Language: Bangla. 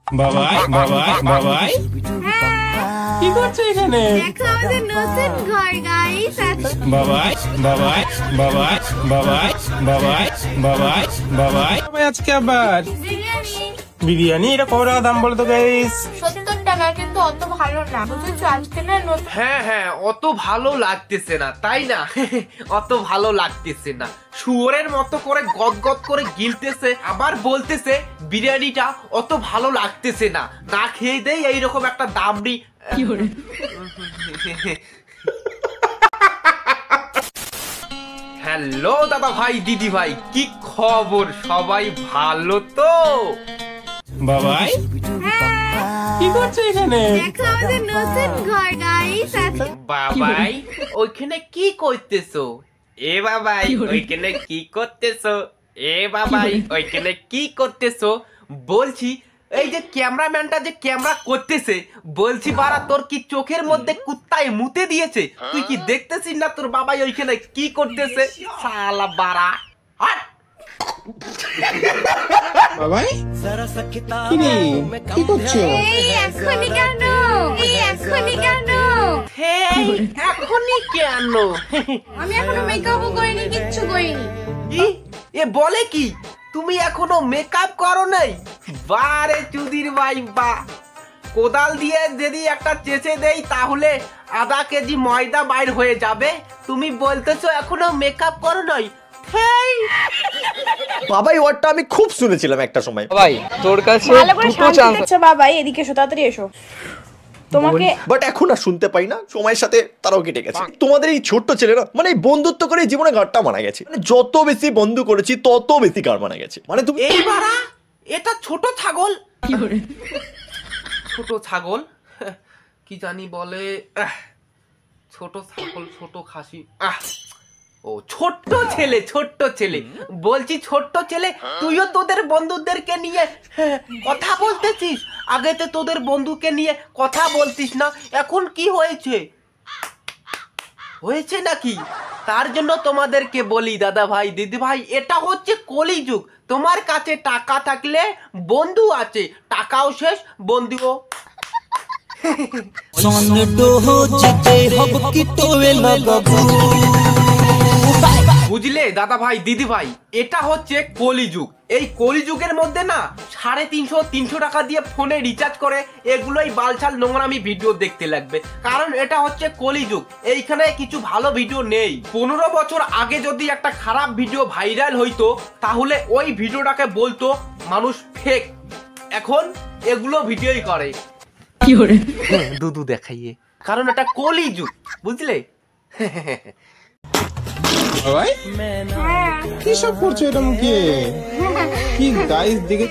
বাবাই বাবাই বাবাই কি করছো এখানে? দেখো আমাদের নতুন ঘর গাইস। বাবাই বাবাই বাবাই বাবাই বাবাই বাবাই বাবাই বাবাই আজকে আবার বিরিয়ানি। এটা কত টাকা দাম বলো তো গাইস? 70 টাকা, কিন্তু অত ভালো না বুঝেছো। আজকে না হ্যাঁ হ্যাঁ, অত ভালো লাগতেছে না তাই না? অত ভালো লাগতেছে না। শুয়োরের মতো করে গদগদ করে গিলতেছে, আবার বলতেছে বিরিয়ানিটা অত ভালো লাগতেছে না, না খেয়ে দেই এইরকম একটা দামড়ি। হ্যালো দাদা ভাই, দিদি ভাই, কি খবর? সবাই ভালো তো? বাবাই কি করছো এখানে? দেখো আমাদের নতুন ঘর গাইস। বাবাই ওইখানে কি করতেছো? এ বাবাই ওইখানে কি করতেছো? এ বাবাই ওইখানে কি করতেছো? বলছি এই যে ক্যামেরাম্যানটা যে ক্যামেরা করতেছে, বলছি বাড়া তোর কি চোখের মধ্যে কুত্তায় মুতে দিয়েছে? তুই কি দেখতেছিস না তোর বাবাই ওইখানে কি করতেছে? শালা বাড়া হাট। বাবাই কি রে, কি করছো? এই এখনই কেন? এই এখনই কেন? হেই এখনই কেন? আমি এখনো মেকআপও করিনি, কিচ্ছু করিনি। কি এ বলে কি? তুমি এখনো মেকআপ করো নাই? বারে চুদির ভাই বা, কোদাল দিয়ে যদি একটা চেঁচে দেই তাহলে আধা কেজি ময়দা বাইর হয়ে যাবে। তুমি বলতেছো এখনো মেকআপ করো নাই? হেই বাবাই ওয়ার্ডটা আমি খুব শুনেছিলাম একটা সময়। ভাই তোর কাছে ভালো করে দুটো শান্তি চান্স। দেখছো বাবাই, এদিকে এসো, তাড়াতাড়ি এসো। তোমাকে বাট এখন আর শুনতে পাই না, সময়ের সাথে তারাও কেটে গেছে। তোমাদের এই ছোট্ট ছেলে না, মানে এই বন্ধুত্ব করে জীবনে গাঁটটা মারা গেছে। মানে যত বেশি বন্ধু করেছি তত বেশি গাঁট মারা গেছে। মানে তুমি এই বাড়া, এটা ছোট ছাগল। ছোট ছাগল কি জানি বলে, ছোট ছাগল, ছোট খাসি। ও ছোট্ট ছেলে, ছোট্ট ছেলে। বলছি ছোট্ট ছেলে, তুইও তোদের বন্ধুদেরকে নিয়ে কথা বলতেছিস? আগে তো তোদের বন্ধুকে নিয়ে কথা বলতিস না, এখন কি হয়েছে? হয়েছে নাকি? তার জন্য তোমাদেরকে বলি দাদা ভাই, দিদি ভাই, এটা হচ্ছে কলিযুগ। তোমার কাছে টাকা থাকলে বন্ধু আছে, টাকাও শেষ, বন্ধুও। বুঝলে দাদা ভাই, দিদি ভাই, এটা হচ্ছে কলিযুগ। এই কলিযুগের মধ্যে না 350-300 টাকা দিয়ে ফোনে রিচার্জ করে এগুলোই বালছাল নোংরামি ভিডিও দেখতে লাগবে, কারণ এটা হচ্ছে কলিযুগ। এইখানে কিছু ভালো ভিডিও নেই। 15 বছর আগে যদি একটা খারাপ ভিডিও ভাইরাল হইতো তাহলে ওই ভিডিওটাকে বলতো মানুষ ফেক। এখন এগুলো ভিডিওই করে দুদু দেখাইয়ে, কারণ এটা কলিযুগ, বুঝলে? বাবাই কি সব করছো এটা মুখে? কি গাইস দেখে